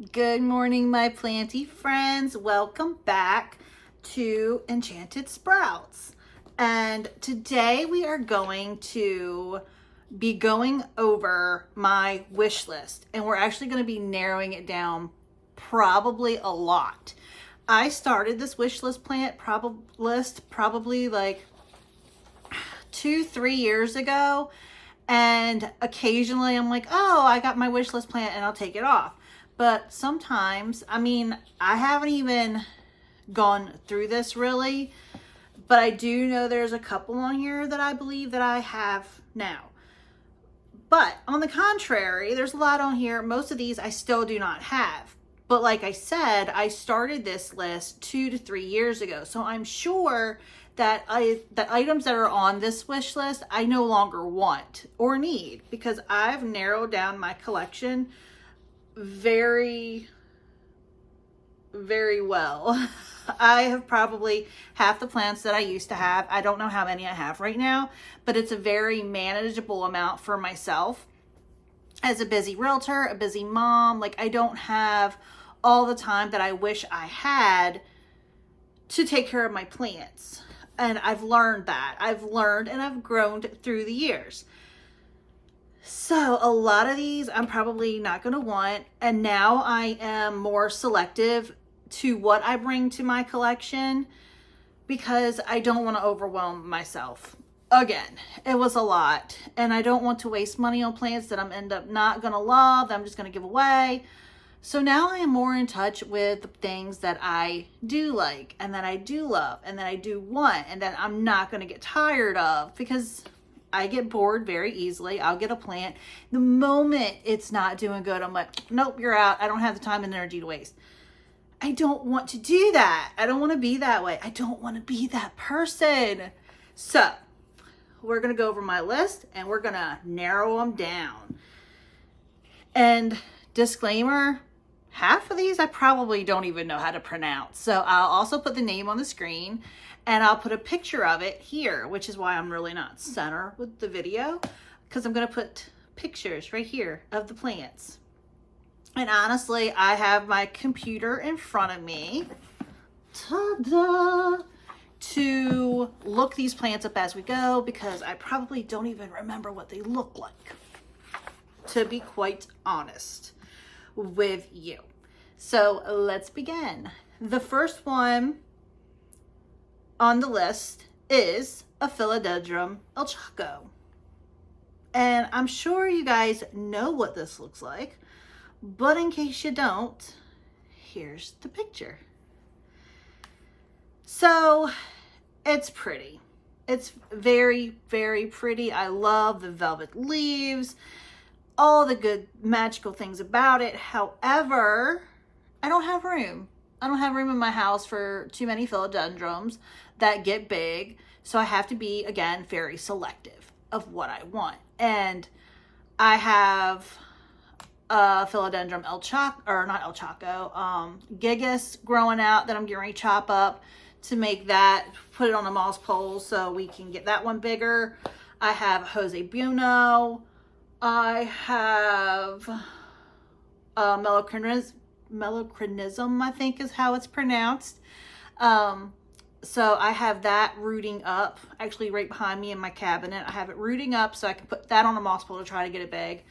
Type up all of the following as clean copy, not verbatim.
Good morning, my planty friends. Welcome back to Enchanted Sprouts. And today we are going to be going over my wish list, and we're actually going to be narrowing it down probably a lot. I started this wish list probably like 2-3 years ago, and occasionally I'm like, oh, I got my wish list plant and I'll take it off. But sometimes, I haven't even gone through this really, but I do know there's a couple on here that I believe that I have now. But on the contrary, there's a lot on here. Most of these I still do not have. But like I said, I started this list 2 to 3 years ago. So I'm sure that items that are on this wish list, I no longer want or need, because I've narrowed down my collection very, very well. I have probably half the plants that I used to have. I don't know how many I have right now, but it's a very manageable amount for myself. As a busy realtor, a busy mom, like I don't have all the time that I wish I had to take care of my plants. And I've learned that. I've learned and I've grown through the years. So a lot of these I'm probably not going to want. And now I am more selective to what I bring to my collection because I don't want to overwhelm myself. Again, it was a lot. And I don't want to waste money on plants that I'm end up not going to love, that I'm just going to give away. So now I am more in touch with the things that I do like and that I do love and that I do want and that I'm not going to get tired of, because I get bored very easily. I'll get a plant. The moment it's not doing good, I'm like, nope, you're out. I don't have the time and energy to waste. I don't want to do that. I don't want to be that way. I don't want to be that person. So we're going to go over my list and we're going to narrow them down. And disclaimer, half of these I probably don't even know how to pronounce. So I'll also put the name on the screen and I'll put a picture of it here, which is why I'm really not center with the video, because I'm going to put pictures right here of the plants. And honestly, I have my computer in front of me, ta-da, to look these plants up as we go, because I probably don't even remember what they look like, to be quite honest with you. So let's begin. The first one on the list is a Philodendron El Chaco. And I'm sure you guys know what this looks like, but in case you don't, here's the picture. So it's pretty. It's very, very pretty. I love the velvet leaves, all the good magical things about it. However, I don't have room. I don't have room in my house for too many philodendrons that get big. So I have to be, again, very selective of what I want. And I have a Philodendron Gigas growing out that I'm getting ready to chop up to make that, put it on a moss pole so we can get that one bigger. I have Jose Buono. I have Melochronism, I think is how it's pronounced. So I have that rooting up, actually right behind me in my cabinet. I have it rooting up so I can put that on a moss pole to try to get it big.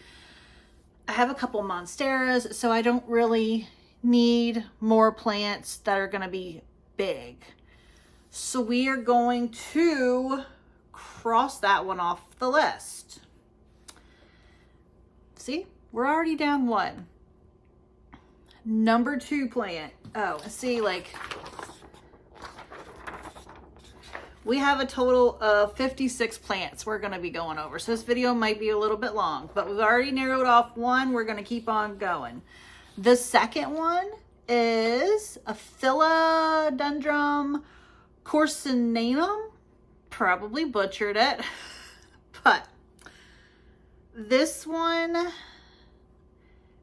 I have a couple monsteras, so I don't really need more plants that are going to be big. So we are going to cross that one off the list. See, we're already down one. Number 2 plant. Oh, see, like, we have a total of 56 plants we're going to be going over. So this video might be a little bit long, but we've already narrowed off one. We're going to keep on going. The second one is a Philodendron Corsinanum. Probably butchered it, but this one,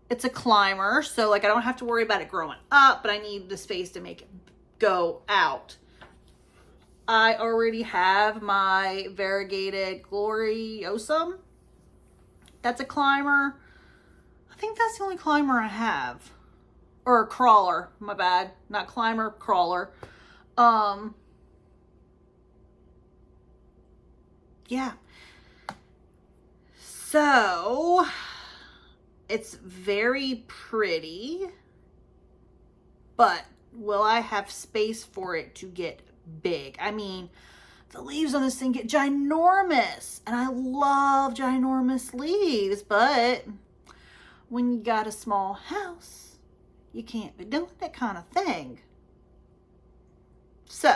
it's a climber. So like I don't have to worry about it growing up, but I need the space to make it go out. I already have my variegated gloriosum. That's a climber. I think that's the only climber I have. or crawler, my bad, not climber, crawler. Yeah. So it's very pretty, but will I have space for it to get big? I mean, the leaves on this thing get ginormous, and I love ginormous leaves, but when you got a small house, you can't be doing that kind of thing. So,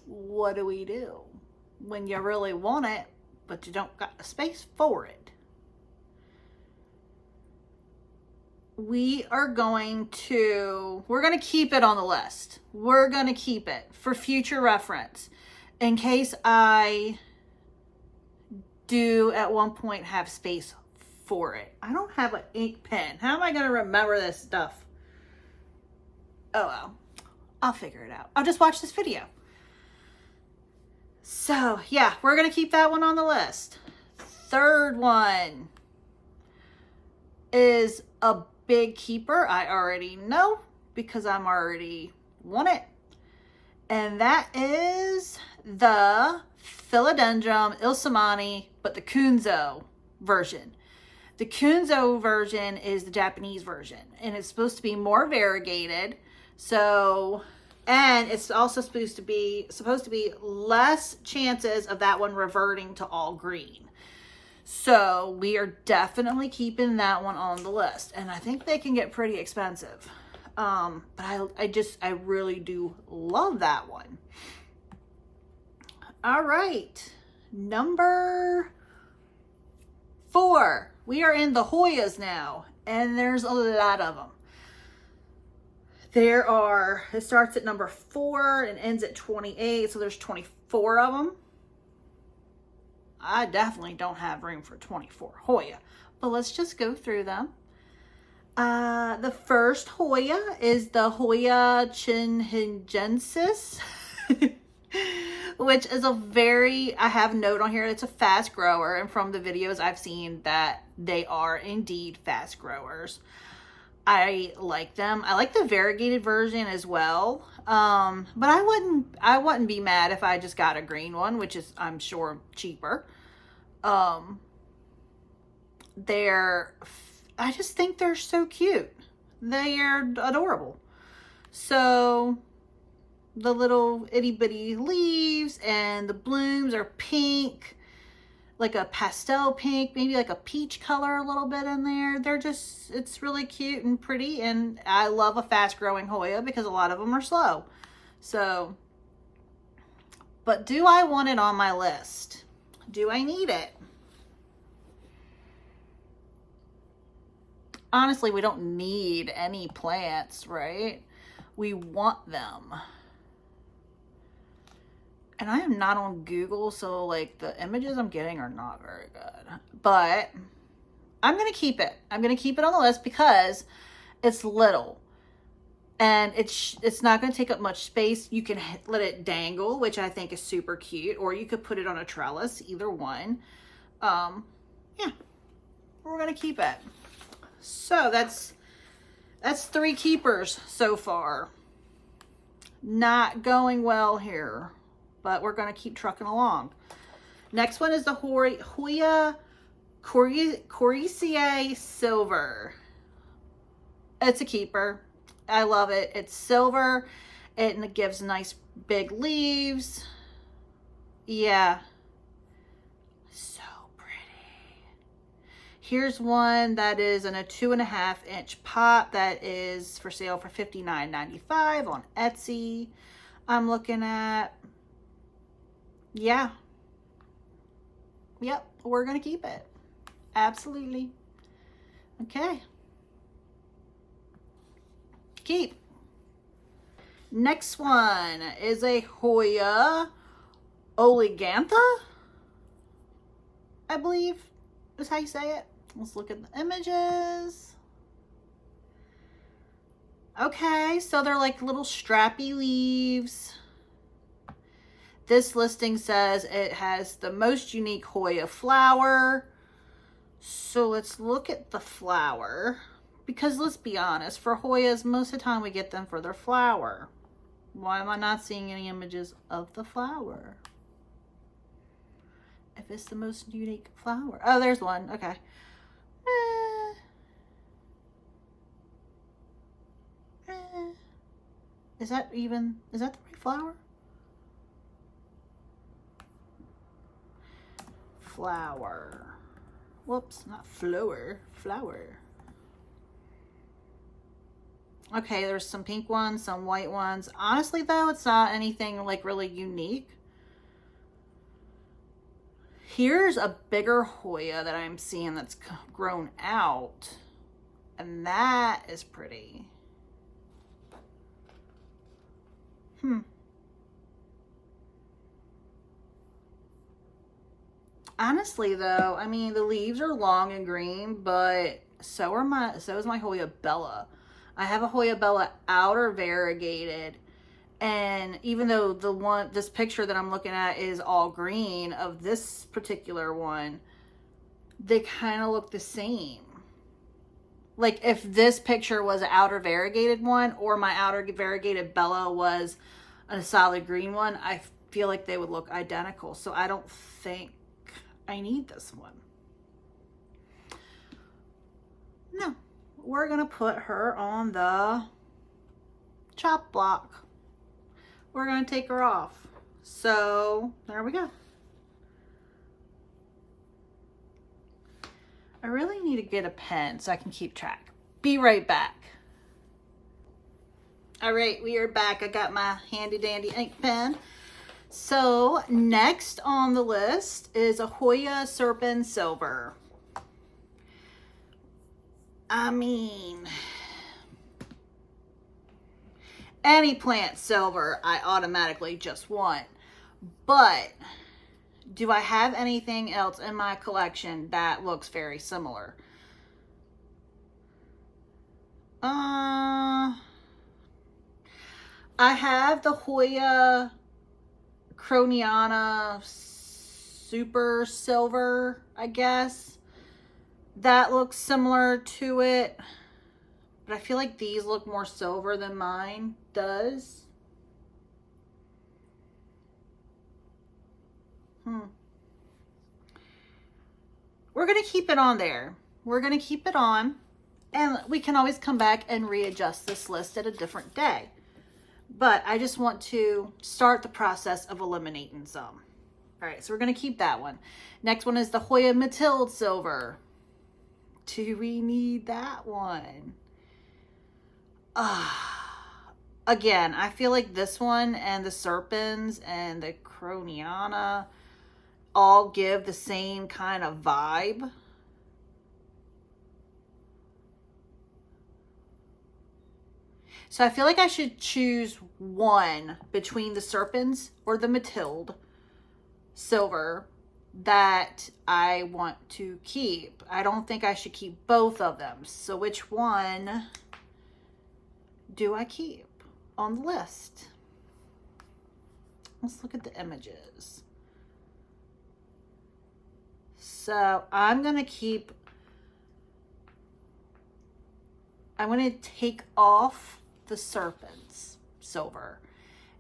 what do we do when you really want it, but you don't got the space for it? We're going to keep it on the list. We're going to keep it for future reference in case I do at one point have space for it. I don't have an ink pen. How am I going to remember this stuff? Oh well, I'll figure it out. I'll just watch this video. So yeah, we're going to keep that one on the list. Third one is a big keeper. I already know because I'm already want it. And that is the Philodendron ilsamani, but the Kunzo version. The Kunzo version is the Japanese version, and it's supposed to be more variegated. So, and it's also supposed to be less chances of that one reverting to all green. So we are definitely keeping that one on the list, and I think they can get pretty expensive. But I really do love that one. All right, number 4. We are in the Hoyas now, and there's a lot of them. It starts at number 4 and ends at 28, so there's 24 of them. I definitely don't have room for 24 Hoya, but let's just go through them. The first Hoya is the Hoya chinhingensis, which is I have a note on here, it's a fast grower, and from the videos I've seen that they are indeed fast growers. I like them. I like the variegated version as well. But I wouldn't be mad if I just got a green one, which is, I'm sure, cheaper. I just think they're so cute. They are adorable. So the little itty bitty leaves and the blooms are pink, like a pastel pink, maybe like a peach color a little bit in there. It's really cute and pretty, and I love a fast growing Hoya because a lot of them are slow. So, but do I want it on my list? Do I need it? Honestly, we don't need any plants, right? We want them. And I am not on Google, so like the images I'm getting are not very good. But I'm going to keep it. I'm going to keep it on the list because it's little. And it's not going to take up much space. You can let it dangle, which I think is super cute. Or you could put it on a trellis, either one. Yeah, we're going to keep it. So that's 3 keepers so far. Not going well here, but we're going to keep trucking along. Next one is the Hoya Coryciae Silver. It's a keeper. I love it. It's silver. It gives nice big leaves. Yeah. So pretty. Here's one that is in a 2.5 inch pot that is for sale for $59.95 on Etsy. I'm looking at. Yeah. Yep, we're going to keep it. Absolutely. Okay. Keep. Next one is a Hoya oligantha, I believe is how you say it. Let's look at the images. Okay, so they're like little strappy leaves. This listing says it has the most unique Hoya flower. So let's look at the flower, because let's be honest, for Hoyas, most of the time we get them for their flower. Why am I not seeing any images of the flower? If it's the most unique flower. Oh, there's one. Okay. Is that the right flower? Flower. Whoops, not flower. Flower. Okay, there's some pink ones, some white ones. Honestly, though, it's not anything like really unique. Here's a bigger Hoya that I'm seeing that's grown out. And that is pretty. Honestly, though, I mean, the leaves are long and green, but so is my Hoya Bella. I have a Hoya Bella outer variegated, and even though this picture that I'm looking at is all green of this particular one, they kind of look the same. Like if this picture was an outer variegated one, or my outer variegated Bella was a solid green one, I feel like they would look identical. So I don't think I need this one. No, we're gonna put her on the chop block. We're gonna take her off. So there we go. I really need to get a pen so I can keep track. Be right back. All right, we are back. I got my handy dandy ink pen. So next on the list is a Hoya Serpent Silver. I mean, any plant silver I automatically just want. But do I have anything else in my collection that looks very similar? I have the Hoya Croniana Super Silver, I guess. That looks similar to it. But I feel like these look more silver than mine does. We're going to keep it on there. We're going to keep it on. And we can always come back and readjust this list at a different day. But I just want to start the process of eliminating some. All right, so we're going to keep that one. Next one is the Hoya Mathilde Silver. Do we need that one? Again, I feel like this one and the Serpens and the Croniana all give the same kind of vibe. So I feel like I should choose one between the Serpens or the Mathilde Silver that I want to keep. I don't think I should keep both of them. So which one do I keep on the list? Let's look at the images. So I'm going to take off the Serpents Silver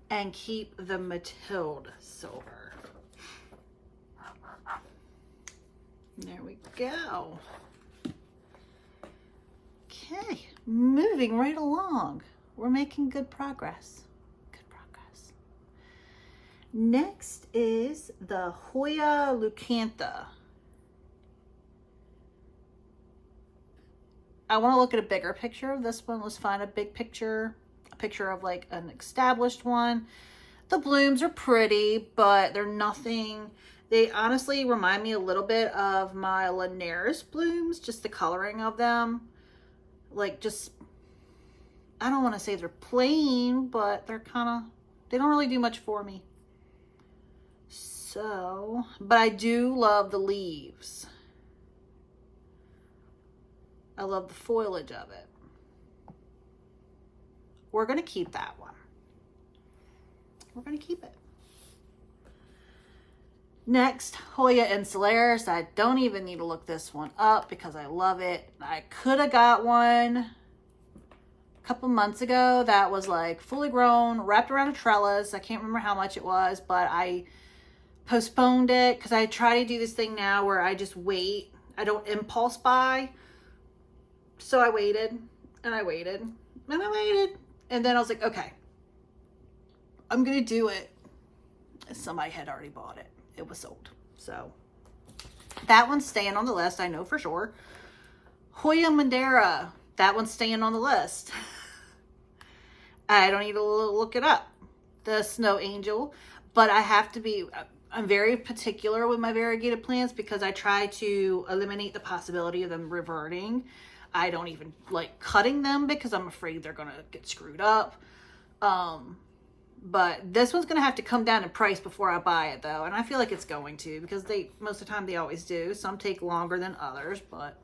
and keep the Mathilde Silver. There we go. Okay, moving right along. We're making good progress. Good progress. Next is the Hoya Leucantha. I want to look at a bigger picture of this one. Let's find a big picture, a picture of like an established one. The blooms are pretty, but they're nothing. They honestly remind me a little bit of my Linares blooms, just the coloring of them. Like just, I don't want to say they're plain, but they're kind of, they don't really do much for me. So, but I do love the leaves. I love the foliage of it. We're going to keep that one. We're going to keep it. Next, Hoya insularis. I don't even need to look this one up because I love it. I could have got one a couple months ago that was like fully grown, wrapped around a trellis. I can't remember how much it was, but I postponed it because I try to do this thing now where I just wait. I don't impulse buy. So I waited and I waited and I waited. And then I was like, okay, I'm going to do it. Somebody had already bought it. It was sold. So that one's staying on the list. I know for sure. Hoya Madeira. That one's staying on the list. I don't need to look it up. The Snow Angel. But I have to be, I'm very particular with my variegated plants because I try to eliminate the possibility of them reverting. I don't even like cutting them because I'm afraid they're going to get screwed up. But this one's going to have to come down in price before I buy it, though. And I feel like it's going to because most of the time they always do. Some take longer than others, but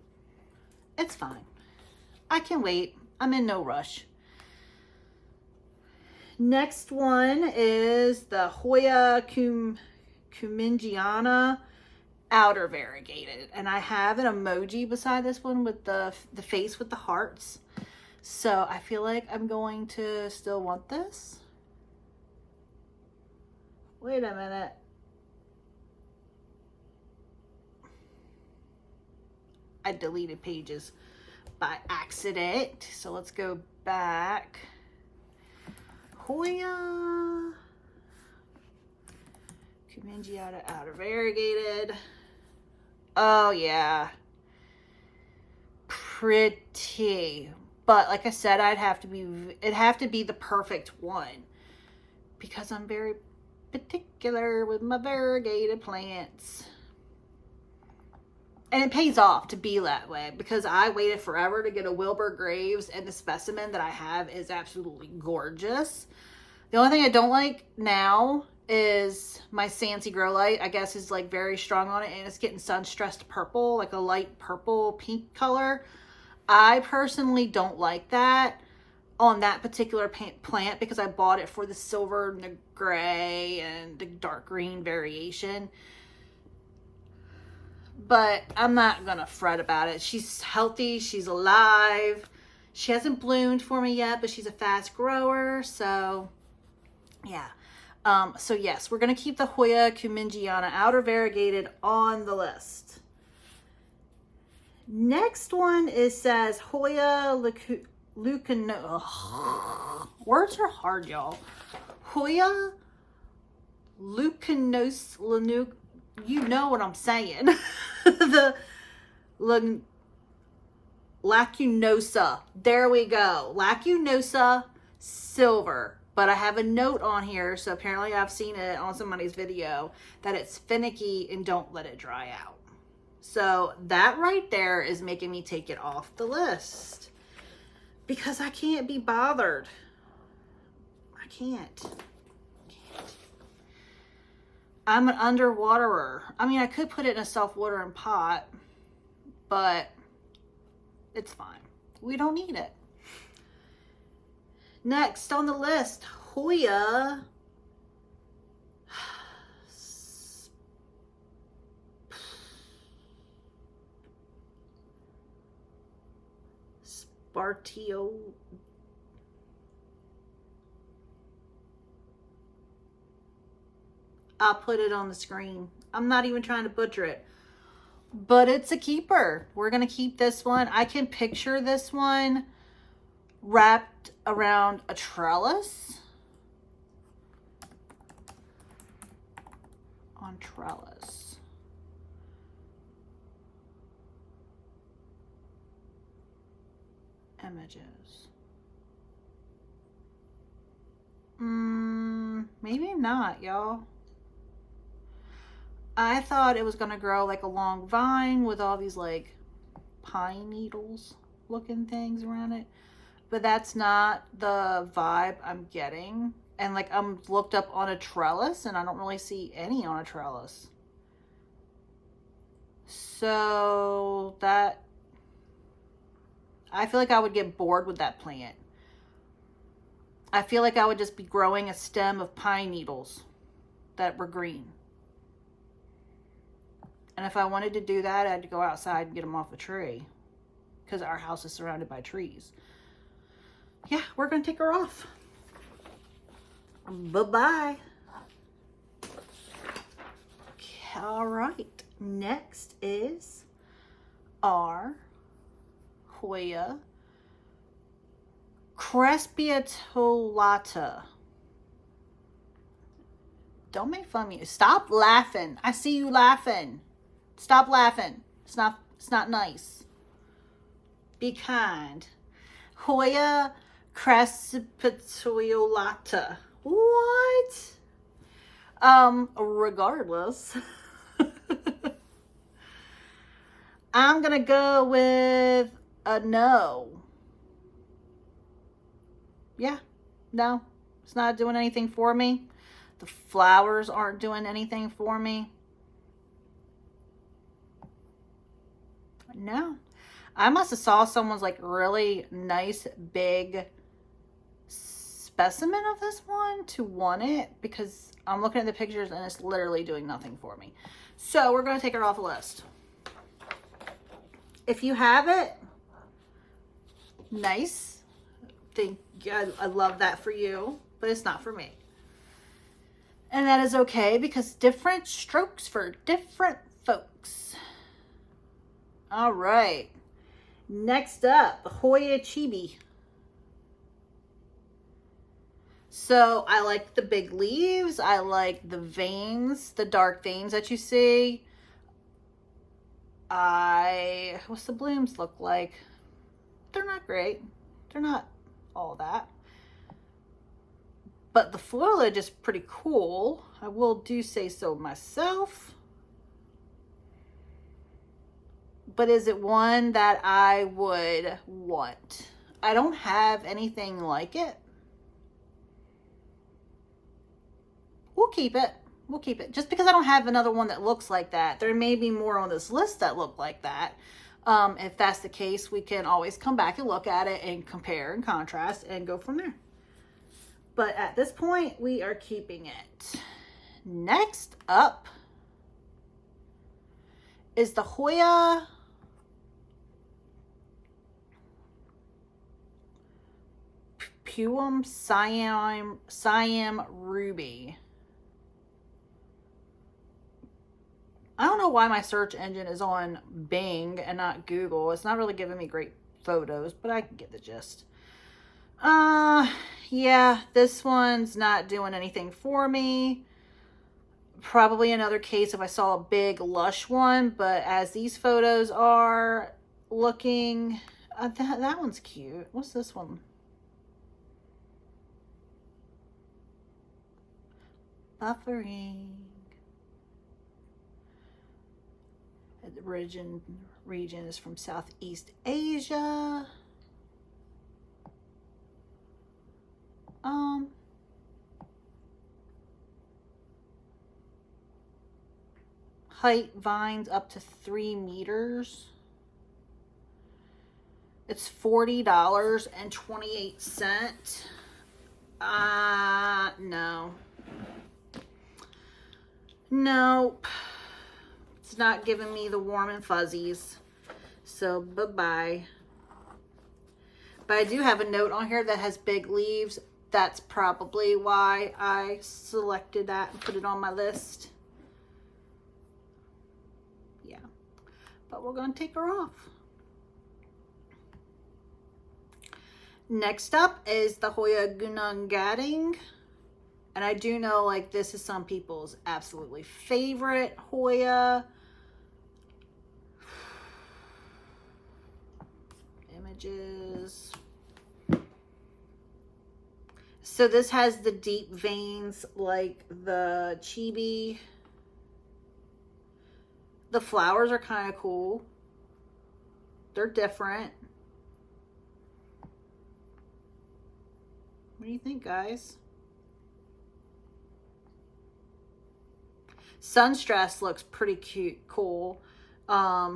it's fine. I can wait. I'm in no rush. Next one is the Hoya Cumingiana outer variegated. And I have an emoji beside this one with the face with the hearts. So I feel like I'm going to still want this. Wait a minute. I deleted pages by accident. So let's go back. Hoya Cumingiata outer variegated. Oh yeah. Pretty. But like I said, it'd have to be the perfect one because I'm very particular with my variegated plants. And it pays off to be that way because I waited forever to get a Wilbur Graves and the specimen that I have is absolutely gorgeous. The only thing I don't like now is my Sancy Grow Light. I guess is like very strong on it and it's getting sun stressed purple, like a light purple pink color. I personally don't like that on that particular plant because I bought it for the silver and the gray and the dark green variation. But I'm not gonna fret about it. She's healthy, she's alive. She hasn't bloomed for me yet, but she's a fast grower, so yeah. So yes, we're gonna keep the Hoya Cumingiana outer variegated on the list. Next one says Hoya Lucano. Words are hard, y'all. Hoya Lucanos Lanuk. You know what I'm saying. The Lacunosa. There we go. Lacunosa silver. But I have a note on here, so apparently I've seen it on somebody's video, that it's finicky and don't let it dry out. So that right there is making me take it off the list. Because I can't be bothered. I can't. I'm an underwaterer. I mean, I could put it in a self-watering pot, but it's fine. We don't need it. Next on the list, Hoya Spartio. I'll put it on the screen. I'm not even trying to butcher it. But it's a keeper. We're going to keep this one. I can picture this one wrapped around a trellis. On trellis. Images. Maybe not, y'all. I thought it was going to grow like a long vine with all these like pine needles looking things around it. But that's not the vibe I'm getting. And like I'm looked up on a trellis and I don't really see any on a trellis. So that, I feel like I would get bored with that plant. I feel like I would just be growing a stem of pine needles that were green. And if I wanted to do that, I had to go outside and get them off a tree because our house is surrounded by trees. Yeah, we're going to take her off. Bye-bye. All right. Next is our Hoya Crespiatolata. Don't make fun of me. Stop laughing. I see you laughing. Stop laughing. It's not nice. Be kind. Hoya Crespiatolata. What? Regardless. I'm gonna go with a no. Yeah, no. It's not doing anything for me. The flowers aren't doing anything for me. No. I must have saw someone's like really nice big specimen of this one to want it, because I'm looking at the pictures and it's literally doing nothing for me. So we're going to take her off the list. If you have it, nice. I love that for you, but it's not for me. And that is okay, because different strokes for different folks. All right. Next up, Hoya Chibi. So I like the big leaves. I like the veins, the dark veins that you see. What's the blooms look like? They're not great. They're not all that. But the foliage is pretty cool. I will do say so myself. But is it one that I would want? I don't have anything like it. We'll keep it. We'll keep it. Just because I don't have another one that looks like that. There may be more on this list that look like that. If that's the case, we can always come back and look at it and compare and contrast and go from there. But at this point, we are keeping it. Next up is the Hoya Puum Siam Ruby. I don't know why my search engine is on Bing and not Google. It's not really giving me great photos, but I can get the gist. Yeah, this one's not doing anything for me. Probably another case if I saw a big lush one, but as these photos are looking, that one's cute. What's this one? Buffering. The region is from Southeast Asia. Height vines up to 3 meters. It's $40.28. No. Nope. It's not giving me the warm and fuzzies. So bye-bye. But I do have a note on here that has big leaves. That's probably why I selected that and put it on my list. Yeah. But we're going to take her off. Next up is the Hoya Gunungading. And I do know, like, this is some people's absolutely favorite Hoya. Images. So this has the deep veins like the Chibi. The flowers are kind of cool. They're different. What do you think, guys? Sunstress looks pretty cute, cool.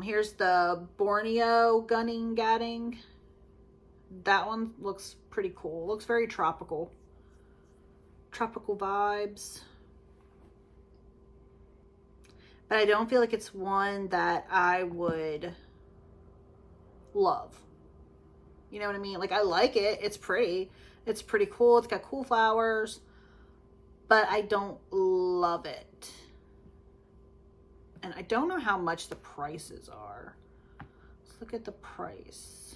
Here's the Borneo Gunungading. That one looks pretty cool. Looks very tropical. Tropical vibes. but I don't feel like it's one that I would love. You know what I mean? Like, I like it. It's pretty. It's pretty cool. It's got cool flowers, but I don't love it. And I don't know how much the prices are. Let's look at the price.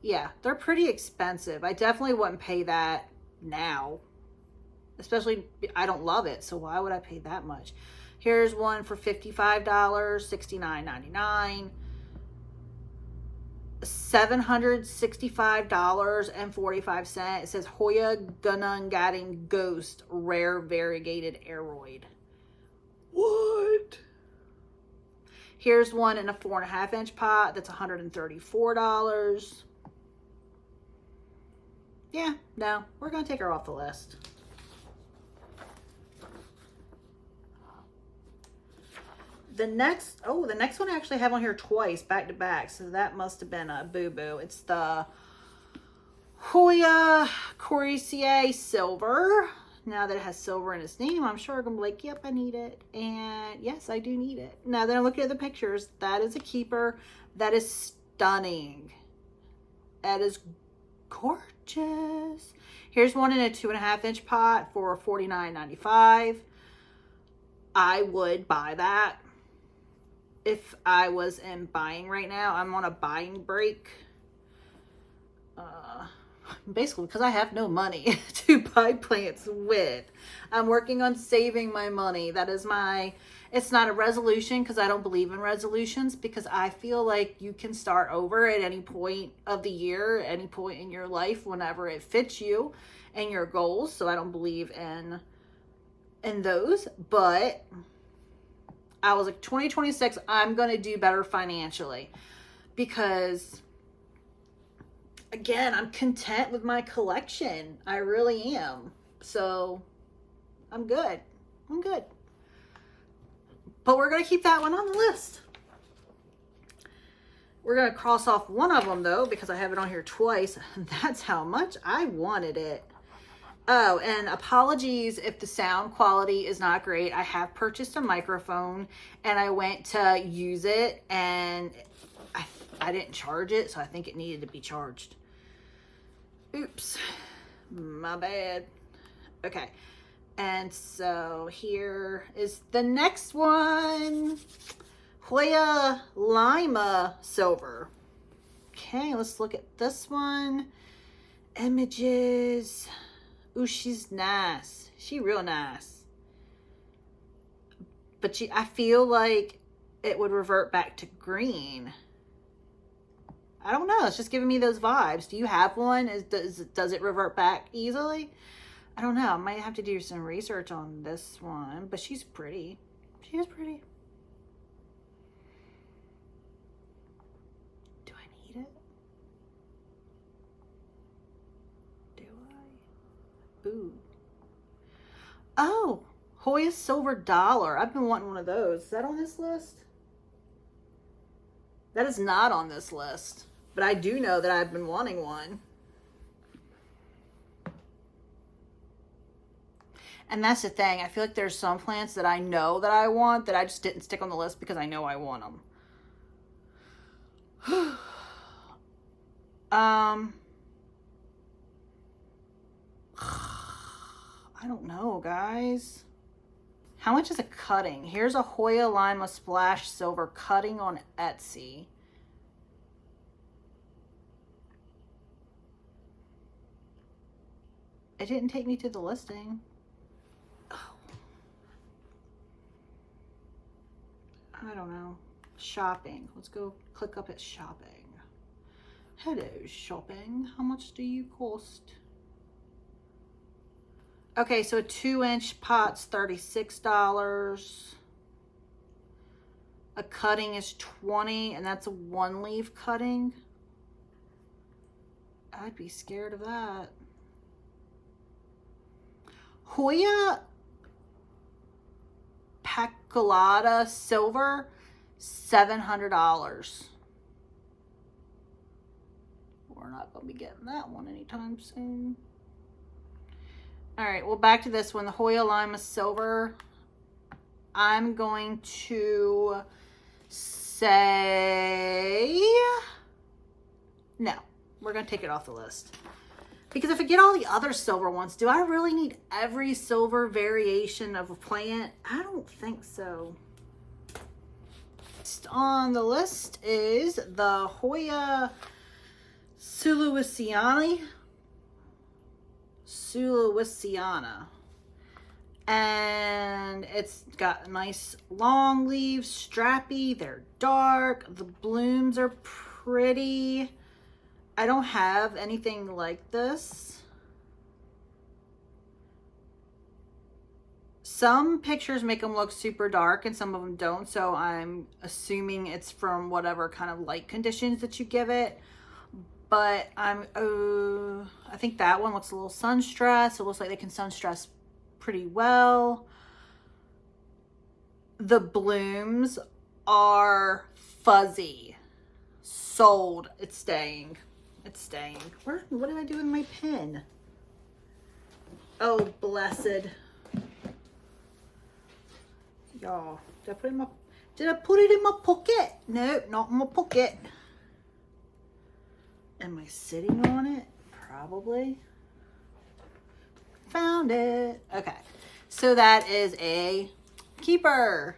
Yeah, they're pretty expensive. I definitely wouldn't pay that now. Especially, I don't love it, so why would I pay that much? Here's one for $55, $69.99. $765.45. It says Hoya Gunungatting Ghost Rare Variegated Aroid. What? Here's one in a 4.5 inch pot that's $134. Yeah, no, we're gonna take her off the list. The next one I actually have on here twice, back to back, so that must have been a boo-boo. It's the Hoya Courvoisier Silver. Now that it has silver in its name, I'm sure I'm going to be like, yep, I need it. And yes, I do need it. Now that I'm looking at the pictures, that is a keeper. That is stunning. That is gorgeous. Here's one in a 2.5 inch pot for $49.95. I would buy that. If I was in buying right now, I'm on a buying break. Basically, because I have no money to buy plants with. I'm working on saving my money. That is it's not a resolution because I don't believe in resolutions, because I feel like you can start over at any point of the year, any point in your life, whenever it fits you and your goals. So I don't believe in those, but I was like, 2026, I'm going to do better financially, because again, I'm content with my collection. I really am. So I'm good. I'm good. But we're going to keep that one on the list. We're going to cross off one of them though, because I have it on here twice. That's how much I wanted it. Oh, and apologies if the sound quality is not great. I have purchased a microphone and I went to use it and I didn't charge it, so I think it needed to be charged. Oops, my bad. Okay, and so here is the next one. Hoya Lima Silver. Okay, let's look at this one. Images. Ooh, she's nice. She real nice. But I feel like it would revert back to green. I don't know. It's just giving me those vibes. Do you have one? Does it revert back easily? I don't know. I might have to do some research on this one. But she's pretty. She is pretty. Do I need it? Do I? Ooh. Oh, Hoya Silver Dollar. I've been wanting one of those. Is that on this list? That is not on this list. But I do know that I've been wanting one. And that's the thing. I feel like there's some plants that I know that I want that I just didn't stick on the list because I know I want them. I don't know, guys. How much is a cutting? Here's a Hoya Lima Splash Silver cutting on Etsy. It didn't take me to the listing. Oh. I don't know. Shopping. Let's go click up at shopping. Hello, shopping. How much do you cost? Okay, so a 2-inch pot's $36. A cutting is $20, and that's a 1-leaf cutting. I'd be scared of that. Hoya Paculata Silver, $700. We're not going to be getting that one anytime soon. All right, well, back to this one. The Hoya Lima Silver. I'm going to say no. We're going to take it off the list. Because if I get all the other silver ones, do I really need every silver variation of a plant? I don't think so. Next on the list is the Hoya Sulawesiana. And it's got nice long leaves, strappy. They're dark. The blooms are pretty. I don't have anything like this. Some pictures make them look super dark and some of them don't, so I'm assuming it's from whatever kind of light conditions that you give it. But I think that one looks a little sun stressed. It looks like they can sun stress pretty well. The blooms are fuzzy. Sold. It's staying. It's staying. What did I do with my pen? Oh, blessed. Y'all, did I put it in my pocket? No, not in my pocket. Am I sitting on it? Probably. Found it. Okay. So that is a keeper.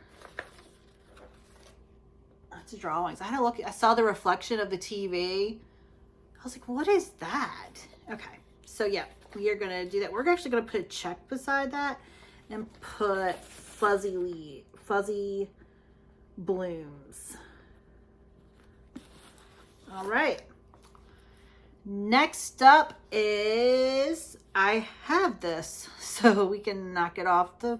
That's drawings. I had to look. I saw the reflection of the TV. I was like, what is that? Okay. So yeah, we are going to do that. We're actually going to put a check beside that and put fuzzy blooms. All right. Next up is, I have this, so we can knock it off the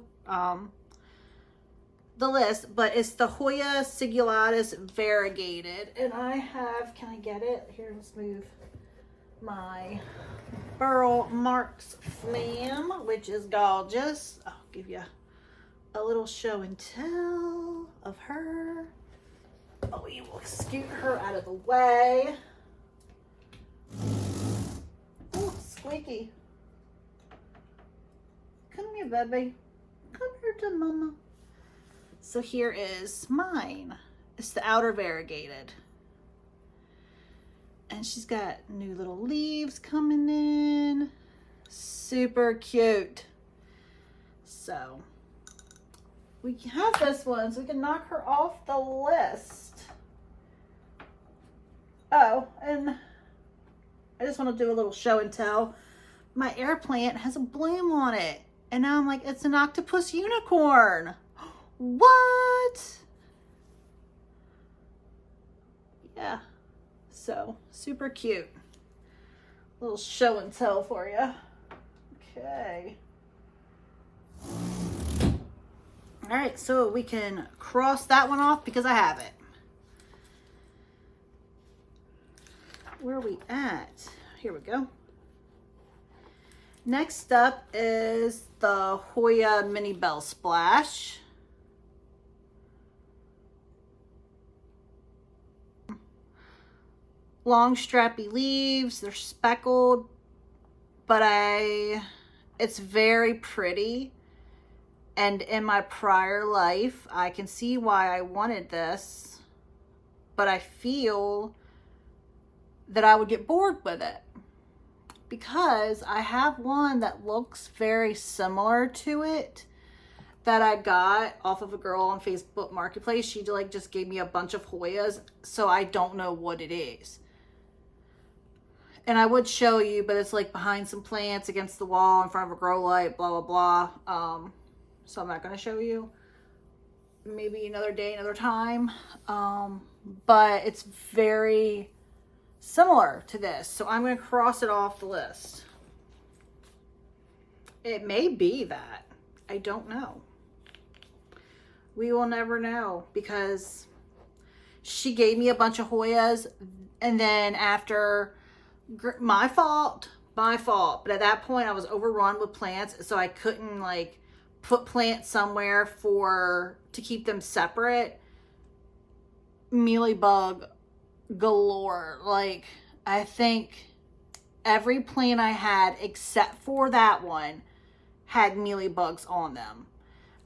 list, but it's the Hoya Sigulatus Variegated, and I have, can I get it? Here, let's move my Burl Marks Flam, which is gorgeous. I'll give you a little show and tell of her. Oh, we will scoot her out of the way. Oh, squeaky. Come here, baby. Come here to mama. So here is mine. It's the outer variegated. And she's got new little leaves coming in. Super cute. So we have this one, so we can knock her off the list. Oh, and I just want to do a little show and tell. My air plant has a bloom on it. And now I'm like, it's an octopus unicorn. What? Yeah. So, super cute. Little show and tell for you. Okay. All right, so we can cross that one off because I have it. Where are we at? Here we go. Next up is the Hoya Mini Bell Splash. Long strappy leaves, they're speckled, but it's very pretty. And in my prior life, I can see why I wanted this, but I feel that I would get bored with it because I have one that looks very similar to it that I got off of a girl on Facebook Marketplace. She like just gave me a bunch of Hoyas, so I don't know what it is. And I would show you, but it's like behind some plants against the wall in front of a grow light, blah, blah, blah. So I'm not going to show you. Maybe another day, another time. But it's very similar to this. So I'm going to cross it off the list. It may be that. I don't know. We will never know because she gave me a bunch of Hoyas. And then after... my fault, but at that point I was overrun with plants, so I couldn't like put plants somewhere to keep them separate. Mealybug galore. Like, I think every plant I had except for that one had mealybugs on them.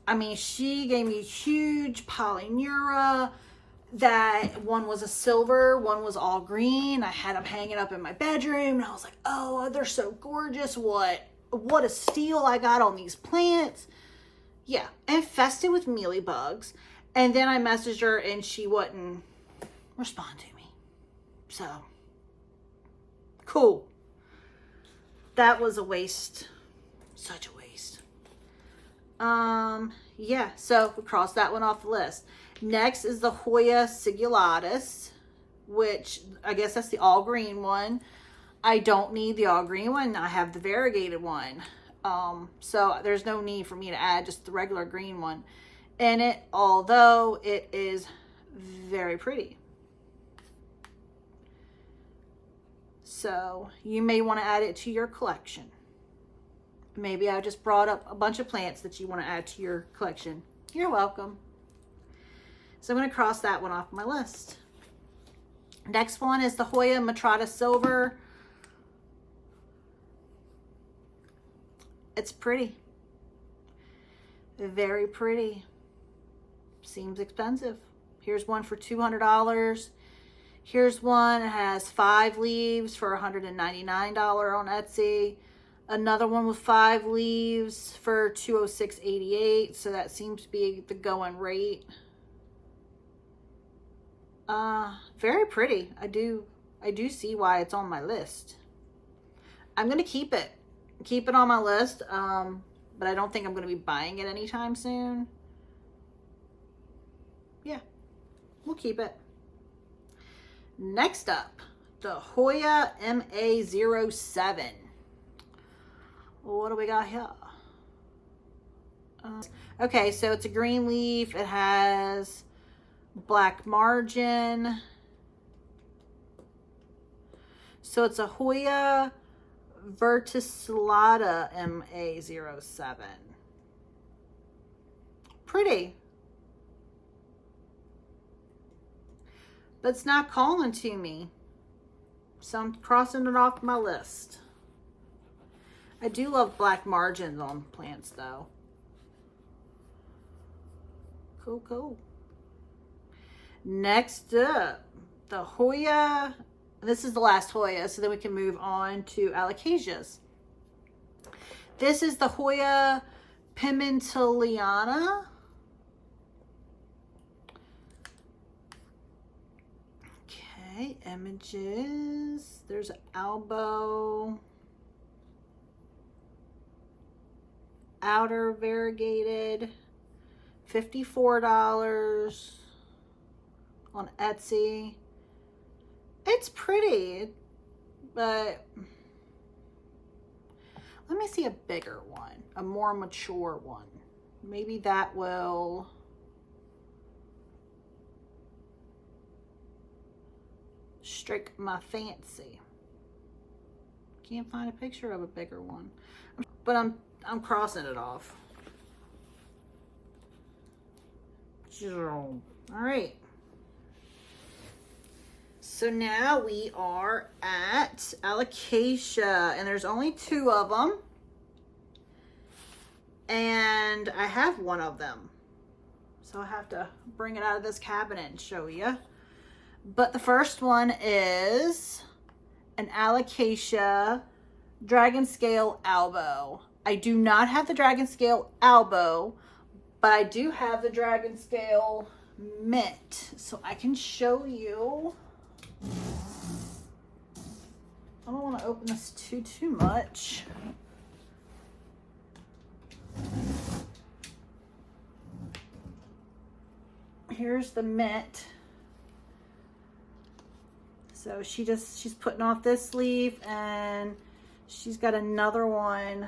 I mean, she gave me huge polyneura. That one was a silver, one was all green. I had them hanging up in my bedroom, and I was like, oh, they're so gorgeous. What a steal I got on these plants. Yeah, infested with mealybugs. And then I messaged her, and she wouldn't respond to me. So, cool. That was a waste. Such a waste. Yeah, so we crossed that one off the list. Next is the Hoya sigulatus, which I guess that's the all green one. I don't need the all green one. I have the variegated one. So there's no need for me to add just the regular green one in it, although it is very pretty. So you may want to add it to your collection. Maybe I just brought up a bunch of plants that you want to add to your collection. You're welcome. So I'm going to cross that one off my list. Next one is the Hoya Matrata Silver. It's pretty. Very pretty. Seems expensive. Here's one for $200. Here's one that has 5 leaves for $199 on Etsy. Another one with 5 leaves for $206.88. So that seems to be the going rate. Very pretty. I do see why it's on my list. I'm going to keep it on my list. But I don't think I'm going to be buying it anytime soon. Yeah, we'll keep it. Next up, the Hoya MA07. What do we got here? Okay, so it's a green leaf. It has black margin. So it's a Hoya verticillata MA07. Pretty. But it's not calling to me. So I'm crossing it off my list. I do love black margins on plants though. Cool, cool. Next up, the Hoya. This is the last Hoya, so then we can move on to alocasias. This is the Hoya pimentaliana. Okay, images. There's an elbow. Outer variegated. $54 on Etsy. It's pretty, but let me see a bigger one, a more mature one. Maybe that will strike my fancy. Can't find a picture of a bigger one, but I'm crossing it off. All right. So now we are at alocasia, and there's only 2 of them. And I have one of them. So I have to bring it out of this cabinet and show you. But the first one is an alocasia dragon scale elbow. I do not have the dragon scale elbow, but I do have the dragon scale mint. So I can show you. I don't want to open this too much. Here's the mint. So she's putting off this leaf, and she's got another one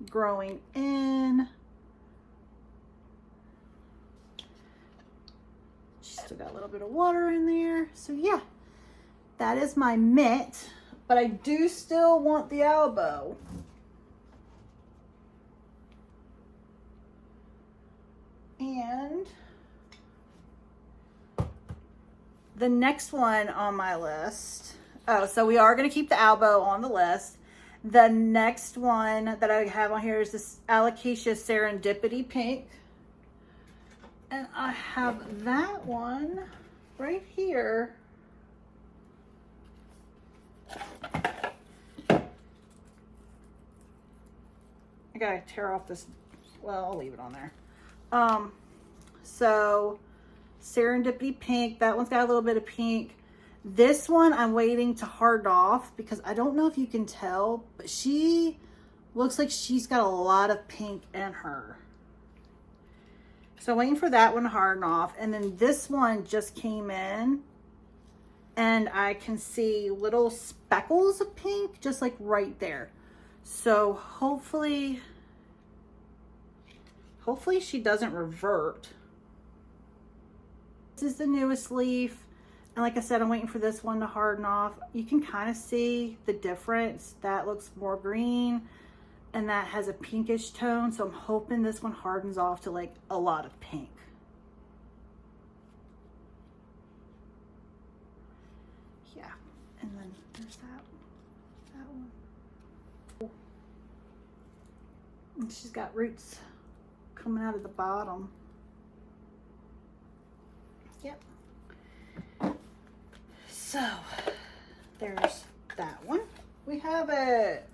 growing in. She's still got a little bit of water in there. So yeah, that is my mint, but I do still want the elbow. And the next one on my list, so we are going to keep the elbow on the list. The next one that I have on here is this Alocasia Serendipity Pink. And I have that one right here. I gotta tear off this. Well, I'll leave it on there. So Serendipity Pink. That one's got a little bit of pink. This one I'm waiting to harden off because I don't know if you can tell, but she looks like she's got a lot of pink in her. So waiting for that one to harden off. And then this one just came in and I can see little speckles of pink just like right there. So hopefully she doesn't revert. This is the newest leaf. And like I said, I'm waiting for this one to harden off. You can kind of see the difference. That looks more green and that has a pinkish tone. So I'm hoping this one hardens off to like a lot of pink. Yeah, and then there's that one. And she's got roots coming out of the bottom. Yep. So there's that one. We have it.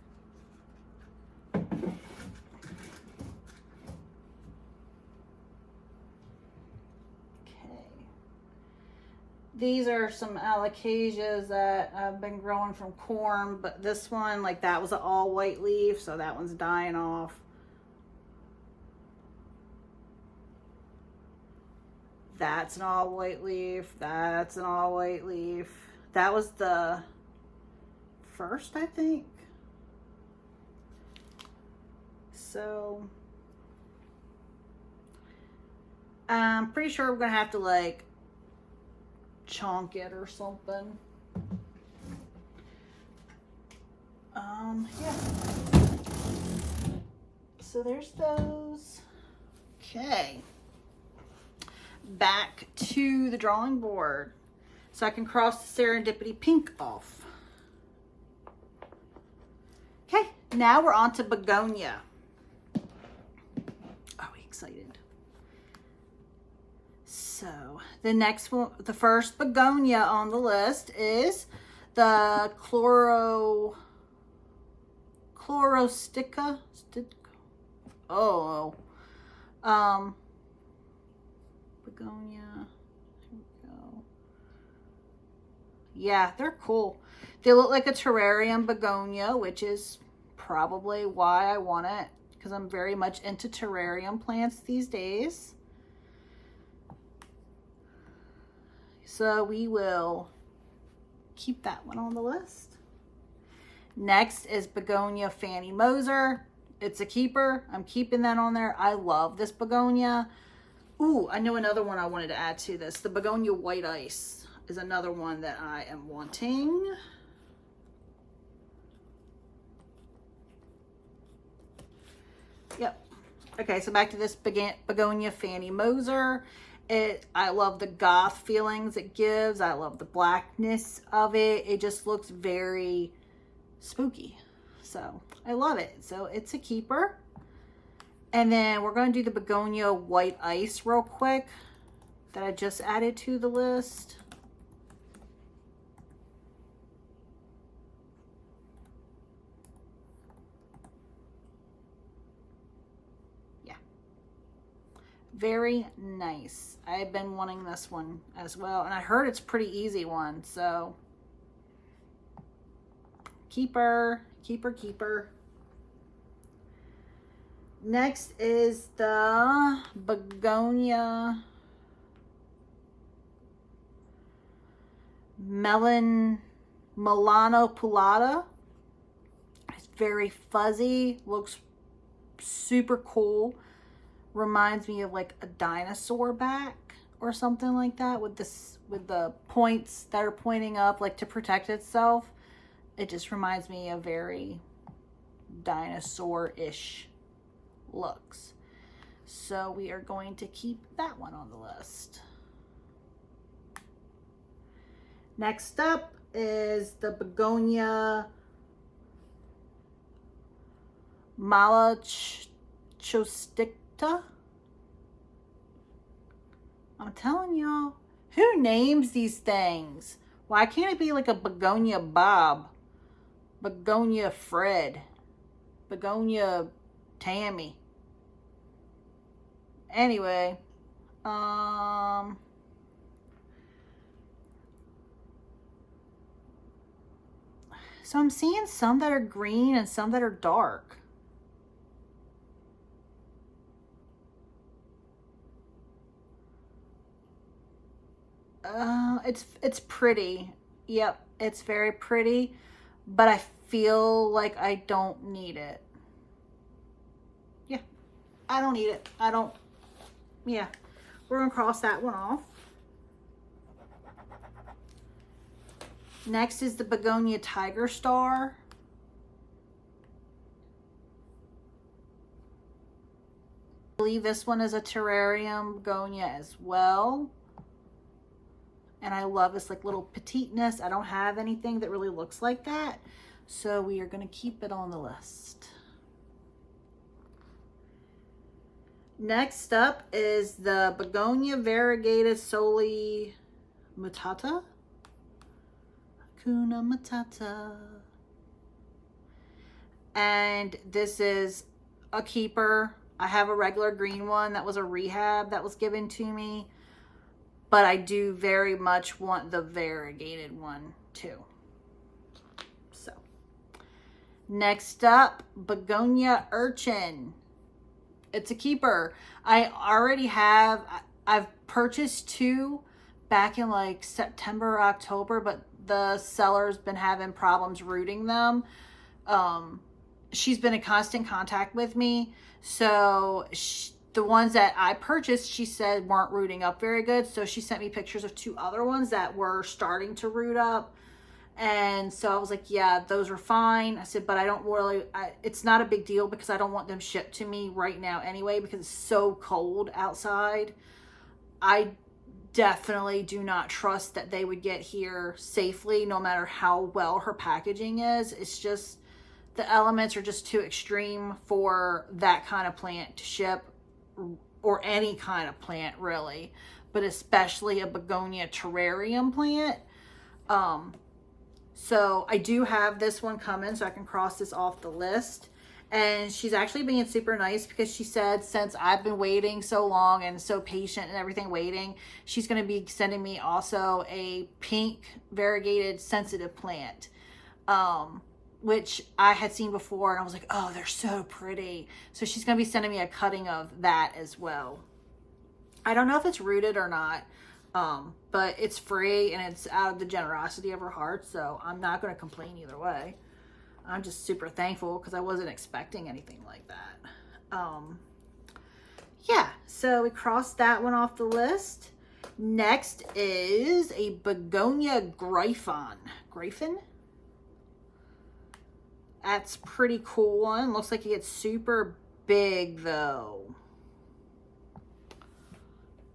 These are some alocasias that I've been growing from corn, but this one, like that was an all white leaf, so that one's dying off. That's an all white leaf. That's an all white leaf. That was the first, I think. So I'm pretty sure we're gonna have to like chonk it or something. Yeah. So there's those. Okay. Back to the drawing board. So I can cross the Serendipity Pink off. Okay, now we're on to Begonia. Are we excited? So the next one, the first Begonia on the list is the Chlorostica. Begonia. Here we go. Yeah, they're cool. They look like a terrarium begonia, which is probably why I want it, because I'm very much into terrarium plants these days. So we will keep that one on the list. Next is Begonia Fanny Moser. It's a keeper. I'm keeping that on there. I love this begonia. Ooh, I know another one I wanted to add to this. The Begonia White Ice is another one that I am wanting. Yep. Okay, so back to this Begonia Fanny Moser. I love the goth feelings it gives. I love the blackness of it. It just looks very spooky. So I love it. So it's a keeper. And then we're going to do the Begonia White Ice real quick that I just added to the list. Yeah. Very nice. I've been wanting this one as well. And I heard it's a pretty easy one. So keeper, keeper, keeper. Next is the Begonia Milano Pullata. It's very fuzzy, looks super cool. Reminds me of like a dinosaur back or something like that with the points that are pointing up like to protect itself. It just reminds me of very dinosaur-ish looks. So we are going to keep that one on the list. Next up is the Begonia Malachosticta. I'm telling y'all, who names these things? Why can't it be like a begonia Bob, begonia Fred, begonia Tammy? Anyway, so I'm seeing some that are green and some that are dark. It's pretty. Yep, it's very pretty, but I feel like I don't need it. Yeah, I don't need it. I don't. Yeah, we're gonna cross that one off. Next is the begonia tiger star. I believe this one is a terrarium begonia as well. And I love this like little petiteness. I don't have anything that really looks like that. So we are going to keep it on the list. Next up is the begonia variegated soli mutata. Hakuna Matata. And this is a keeper. I have a regular green one that was a rehab that was given to me. But I do very much want the variegated one too. So, next up, begonia urchin. It's a keeper. I already have, I've purchased two back in like September or October, but the seller's been having problems rooting them. She's been in constant contact with me. So the ones that I purchased, she said weren't rooting up very good. So she sent me pictures of two other ones that were starting to root up. And so I was like, yeah, those are fine. I said, but I don't really, it's not a big deal because I don't want them shipped to me right now anyway, because it's so cold outside. I definitely do not trust that they would get here safely, no matter how well her packaging is. It's just, the elements are just too extreme for that kind of plant to ship, or any kind of plant really, but especially a begonia terrarium plant. So I do have this one coming, so I can cross this off the list. And she's actually being super nice because she said, since I've been waiting so long and so patient and everything waiting, she's going to be sending me also a pink variegated sensitive plant, which I had seen before, and I was like, oh, they're so pretty. So she's going to be sending me a cutting of that as well. I don't know if it's rooted or not, but it's free and it's out of the generosity of her heart, so I'm not going to complain either way. I'm just super thankful because I wasn't expecting anything like that. Yeah, so we crossed that one off the list. Next is a begonia Gryphon. That's pretty cool one. Looks like it gets super big though.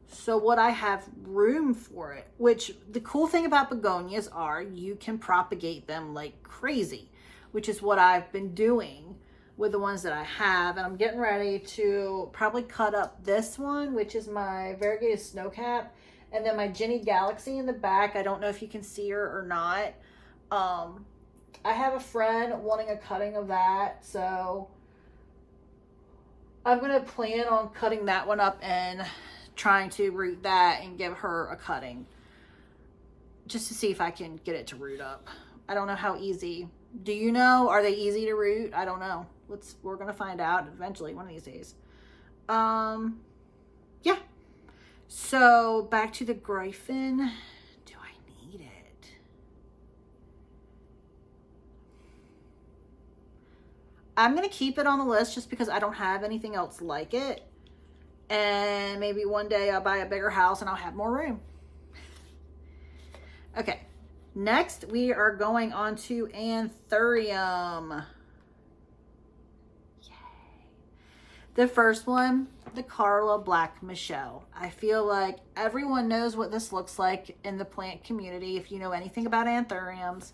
So what I have room for it, which the cool thing about begonias are you can propagate them like crazy, which is what I've been doing with the ones that I have. And I'm getting ready to probably cut up this one, which is my variegated snowcap, and then my Ginny Galaxy in the back. I don't know if you can see her or not. I have a friend wanting a cutting of that, so I'm going to plan on cutting that one up and trying to root that and give her a cutting just to see if I can get it to root up. I don't know how easy. Do you know? Are they easy to root? I don't know. We're going to find out eventually one of these days. Yeah. So back to the Gryphon. Do I need it? I'm going to keep it on the list just because I don't have anything else like it. And maybe one day I'll buy a bigger house and I'll have more room. Okay. Next, we are going on to Anthurium. Yay. The first one, the Carla Black Michelle. I feel like everyone knows what this looks like in the plant community. If you know anything about Anthuriums,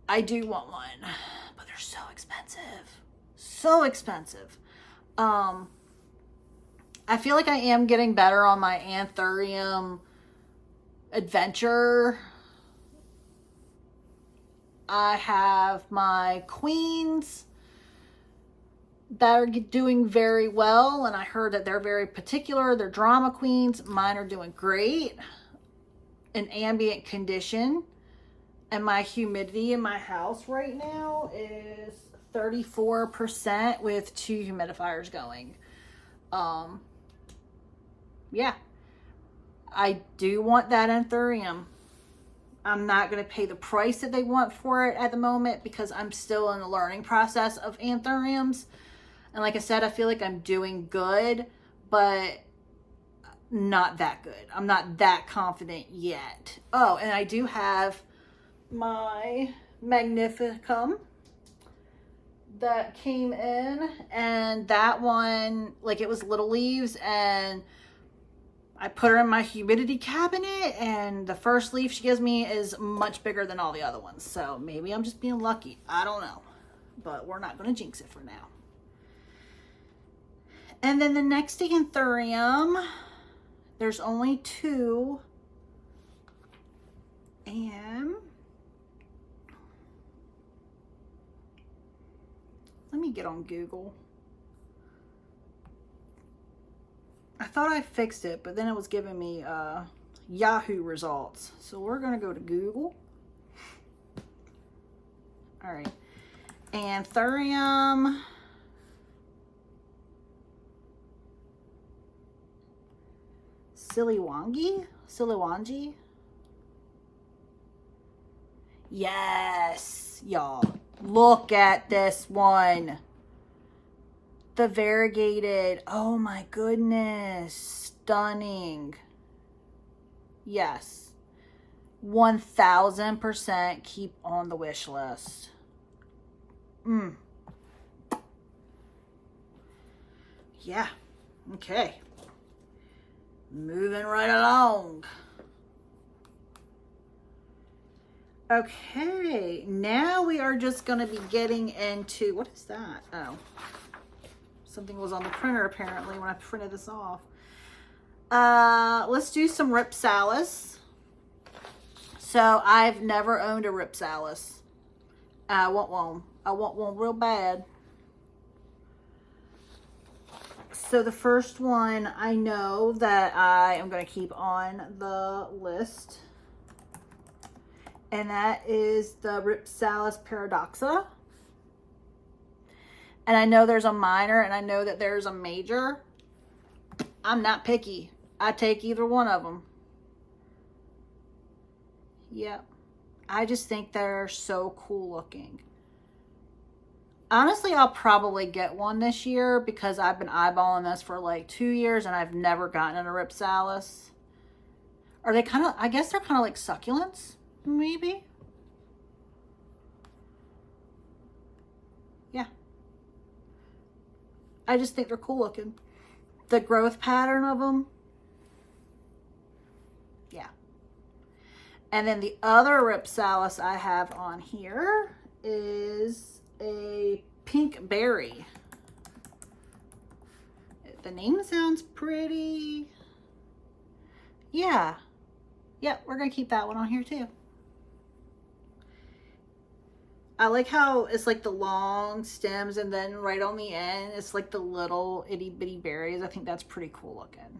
I do want one, but they're so expensive. So expensive. I I feel like I am getting better on my anthurium adventure. I have my queens that are doing very well, and I heard that they're very particular. They're drama queens. Mine are doing great in ambient condition, and my humidity in my house right now is 34% with 2 humidifiers going. Yeah, I do want that anthurium. I'm not going to pay the price that they want for it at the moment because I'm still in the learning process of anthuriums. And like I said, I feel like I'm doing good, but not that good. I'm not that confident yet. Oh, and I do have my Magnificum that came in, and that one, like, it was little leaves, and I put her in my humidity cabinet, and the first leaf she gives me is much bigger than all the other ones. So maybe I'm just being lucky. I don't know. But we're not going to jinx it for now. And then the next anthurium, there's only 2. And let me get on Google. I thought I fixed it, but then it was giving me Yahoo results. So we're going to go to Google. All right. Anthurium Siliwangi. Yes, y'all. Look at this one. The variegated. Oh my goodness. Stunning. Yes. 1000% keep on the wish list. Yeah. Okay. Moving right along. Okay, now we are just going to be getting into, what is that? Oh, something was on the printer apparently when I printed this off. Let's do some Ripsalis. So I've never owned a Ripsalis. I want one. I want one real bad. So the first one I know that I am going to keep on the list, and that is the Ripsalis Paradoxa. And I know there's a minor, and I know that there's a major. I'm not picky. I take either one of them. Yep. I just think they're so cool looking. Honestly, I'll probably get one this year because I've been eyeballing this for like 2 years and I've never gotten a Ripsalis. Are they kind of, I guess they're kind of like succulents, maybe? Yeah. I just think they're cool looking. The growth pattern of them. Yeah. And then the other Ripsalis I have on here is a pink berry. The name sounds pretty. Yeah. Yep, we're going to keep that one on here too. I like how it's like the long stems and then right on the end it's like the little itty bitty berries. I think that's pretty cool looking.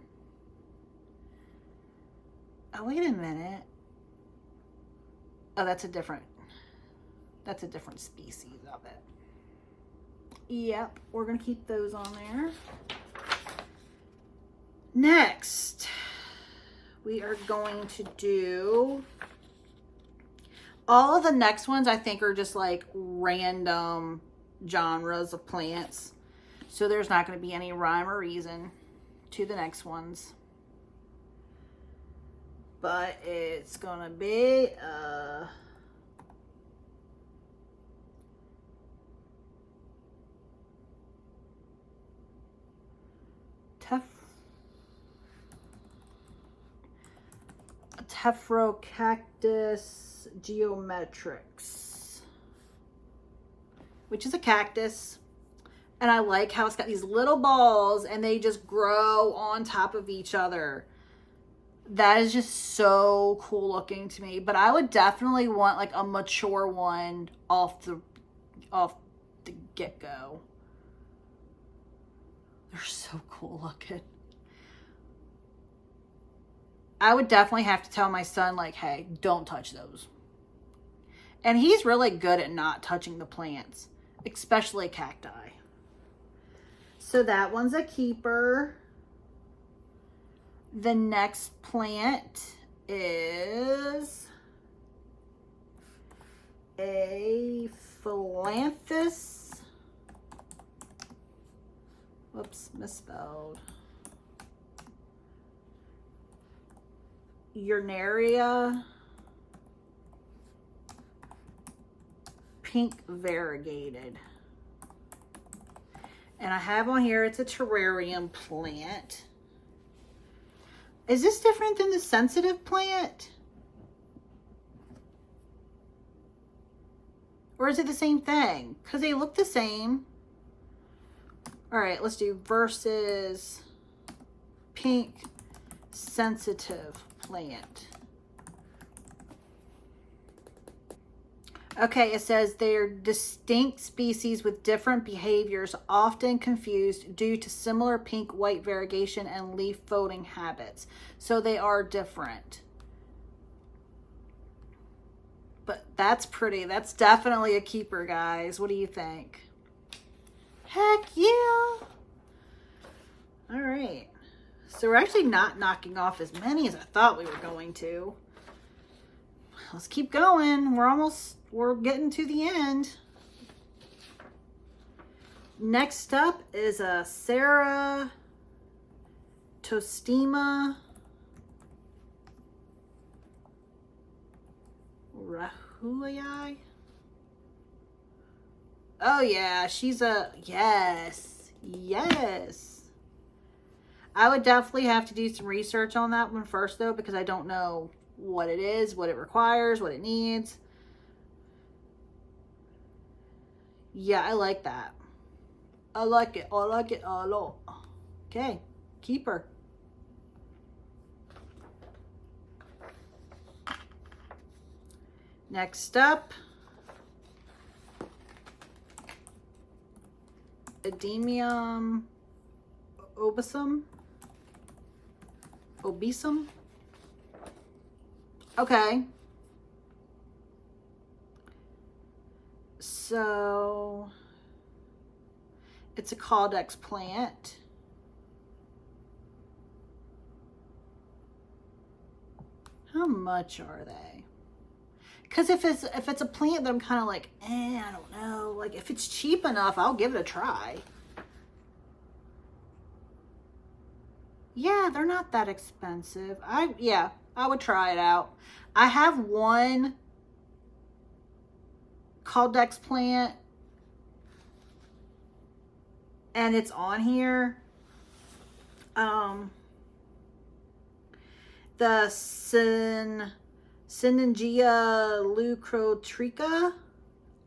Oh, wait a minute. Oh, that's a different species of it. Yep, we're going to keep those on there. Next, we are going to do all of the next ones. I think are just like random genres of plants. So there's not going to be any rhyme or reason to the next ones. But it's going to be Tephrocarpus geometrix, which is a cactus. And I like how it's got these little balls and they just grow on top of each other. That is just so cool looking to me. But I would definitely want like a mature one off the get-go. They're so cool looking. I would definitely have to tell my son, like, hey, don't touch those. And he's really good at not touching the plants, especially cacti. So that one's a keeper. The next plant is a philanthus. Whoops, misspelled. Urnaria. Pink variegated. And I have on here, it's a terrarium plant. Is this different than the sensitive plant? Or is it the same thing? Because they look the same. All right, let's do versus pink sensitive plant. Okay, it says they're distinct species with different behaviors, often confused due to similar pink-white variegation and leaf folding habits. So they are different. But that's pretty. That's definitely a keeper, guys. What do you think? Heck yeah! All right. So we're actually not knocking off as many as I thought we were going to. Let's keep going. We're getting to the end. Next up is a Sarah Tostema Rahulai. Oh yeah, she's a, yes. I would definitely have to do some research on that one first though, because I don't know what it is, what it requires, what it needs. Yeah, I like that. I like it a lot. Okay, keeper. Next up, Edemium obesum. Okay. So it's a Caldex plant. How much are they? Because if it's a plant that I'm kind of like, I don't know. Like if it's cheap enough, I'll give it a try. Yeah, they're not that expensive. I would try it out. I have one Caldex plant and it's on here. The Synengia lucrotrica.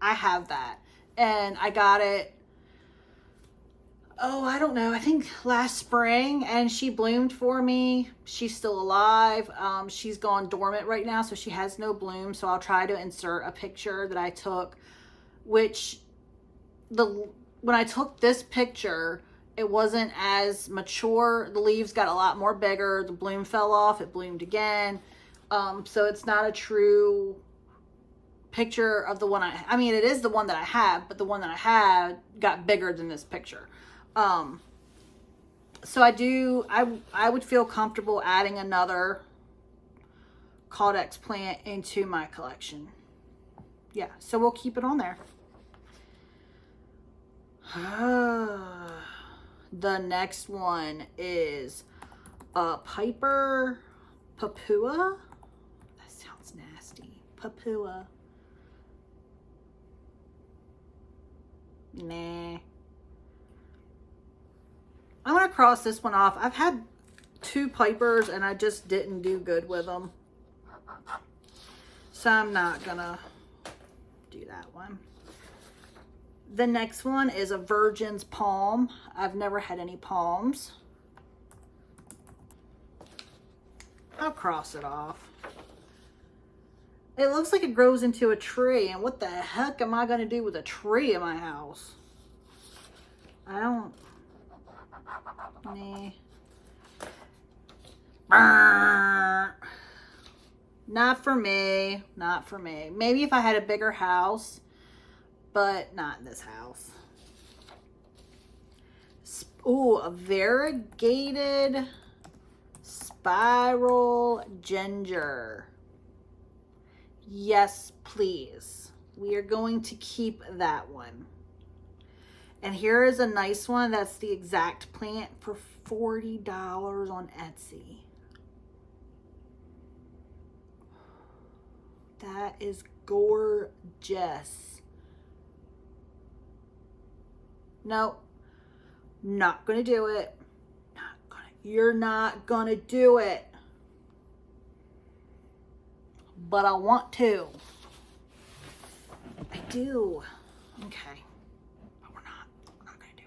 I have that. And I got it, I don't know, I think last spring, and she bloomed for me. She's still alive. She's gone dormant right now, so she has no bloom. So I'll try to insert a picture that I took, which when I took this picture, it wasn't as mature. The leaves got a lot more bigger. The bloom fell off. It bloomed again. So it's not a true picture of the one I mean, it is the one that I have, but the one that I had got bigger than this picture. So I would feel comfortable adding another Caldex plant into my collection. Yeah, so we'll keep it on there. The next one is Piper Papua. That sounds nasty. Papua. Nah. I'm going to cross this one off. I've had 2 Pipers and I just didn't do good with them. So I'm not going to do that one. The next one is a Virgin's Palm. I've never had any palms. I'll cross it off. It looks like it grows into a tree, and what the heck am I going to do with a tree in my house? I don't... Nah. Not for me. Not for me. Maybe if I had a bigger house, but not in this house. Ooh, a variegated spiral ginger. Yes, please. We are going to keep that one. And here is a nice one. That's the exact plant for $40 on Etsy. That is gorgeous. No, not gonna do it. You're not gonna do it. But I want to. I do. Okay. But we're not gonna do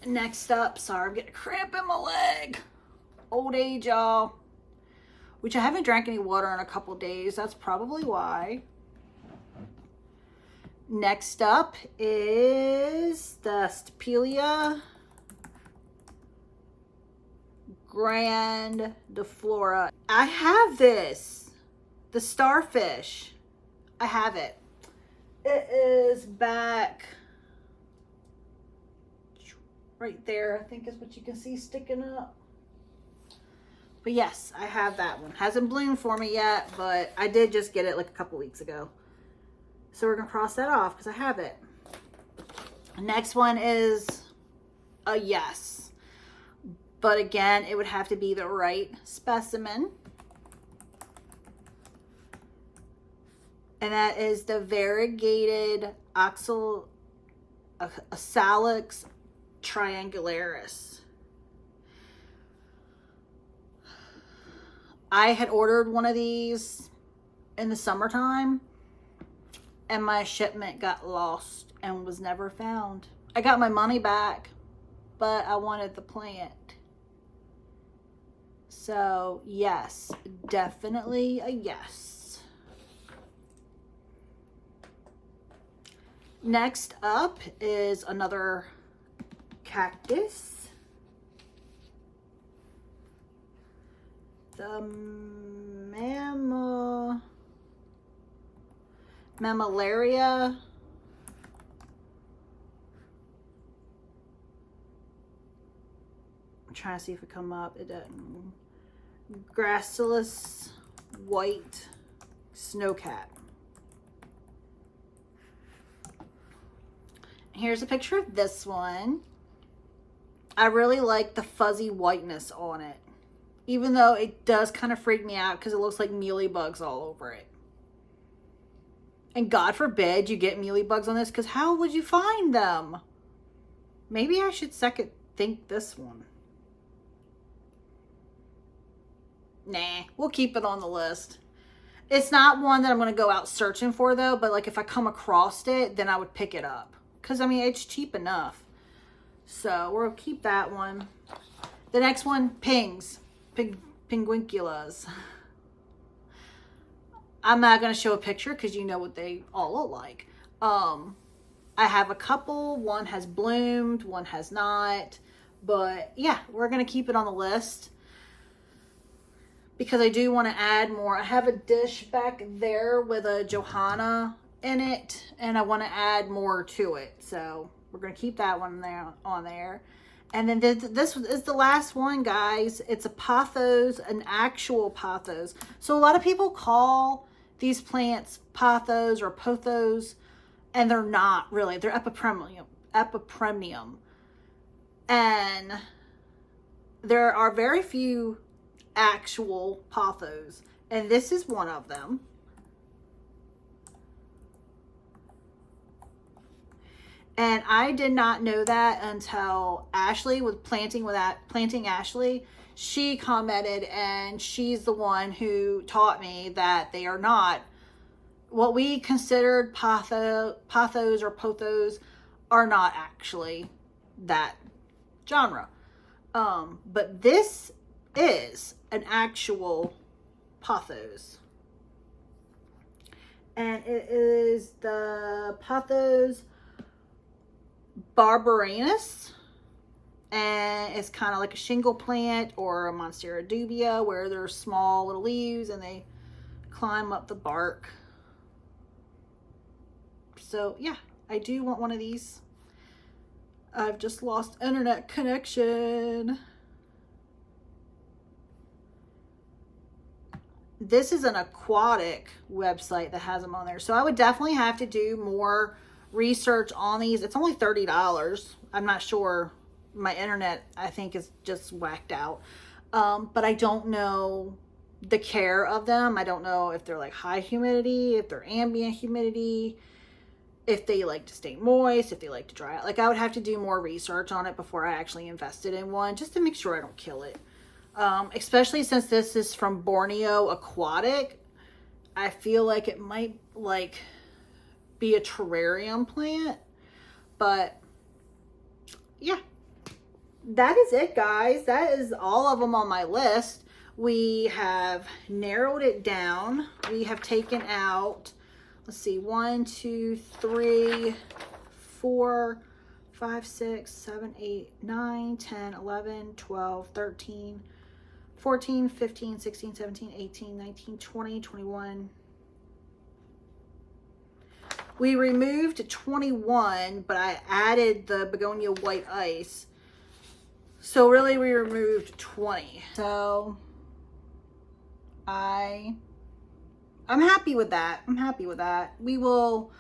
it. Next up, sorry, I'm getting a cramp in my leg. Old age, y'all. Which I haven't drank any water in a couple days. That's probably why. Next up is the Stapelia grandiflora. I have this. The starfish. I have it. It is back right there, I think is what you can see sticking up. But yes, I have that one. Hasn't bloomed for me yet, but I did just get it like a couple weeks ago. So we're going to cross that off because I have it. Next one is a yes. But again, it would have to be the right specimen. And that is the variegated Oxalis triangularis. I had ordered one of these in the summertime, and my shipment got lost and was never found. I got my money back, but I wanted the plant. So yes, definitely a yes. Next up is another cactus. The Mammillaria I'm trying to see if it come up. It doesn't. Gracillus white snowcat. Here's a picture of this one. I really like the fuzzy whiteness on it, even though it does kind of freak me out because it looks like mealybugs all over it. And God forbid you get mealybugs on this, because how would you find them? Maybe I should second think this one. Nah, we'll keep it on the list. It's not one that I'm going to go out searching for though, but like if I come across it, then I would pick it up. Because I mean, it's cheap enough. So we'll keep that one. The next one, pings. Pinguinculas. I'm not going to show a picture because you know what they all look like. I have a couple. One has bloomed, one has not. But yeah, we're going to keep it on the list because I do want to add more. I have a dish back there with a Johanna in it, and I want to add more to it. So we're going to keep that one there on there. And then this is the last one, guys. It's a pothos, an actual pothos. So a lot of people call these plants pothos or pothos, and they're not really. They're epipremnium. And there are very few actual pothos, and this is one of them. And I did not know that until Ashley was planting Ashley. She commented, and she's the one who taught me that they are not what we considered pothos or pothos are not actually that genre. But this is an actual pothos. And it is the Pothos barbarenus. And it's kind of like a shingle plant or a Monstera dubia, where they're small little leaves and they climb up the bark. So yeah, I do want one of these. I've just lost internet connection. This is an aquatic website that has them on there. So I would definitely have to do more research on these. It's only $30. I'm not sure. My internet, I think, is just whacked out. But I don't know the care of them. I don't know if they're like high humidity, if they're ambient humidity, if they like to stay moist, if they like to dry out. Like, I would have to do more research on it before I actually invested in one, just to make sure I don't kill it. Especially since this is from Borneo Aquatic. I feel like it might like be a terrarium plant. But yeah, that is it, guys. That is all of them on my list. We have narrowed it down. We have taken out, let's see, 1, 2, 3, 4, 5, 6, 7, 8, 9, 10, 11, 12, 13, 14, 15, 16, 17, 18, 19, 20, 21. We removed 21, but I added the begonia white ice. So really we removed 20. So I'm happy with that. I'm happy with that. We'll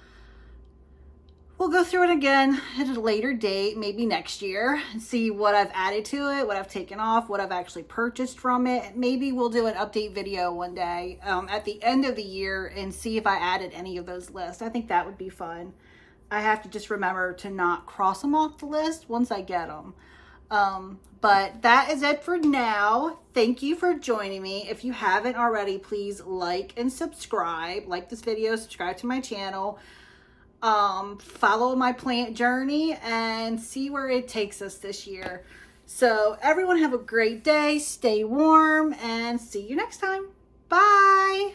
go through it again at a later date, maybe next year, and see what I've added to it, what I've taken off, what I've actually purchased from it. Maybe we'll do an update video one day at the end of the year and see if I added any of those lists. I think that would be fun. I have to just remember to not cross them off the list once I get them. But that is it for now. Thank you for joining me. If you haven't already, please like and subscribe. Like this video, subscribe to my channel. Follow my plant journey and see where it takes us this year. So everyone have a great day, stay warm, and see you next time. Bye.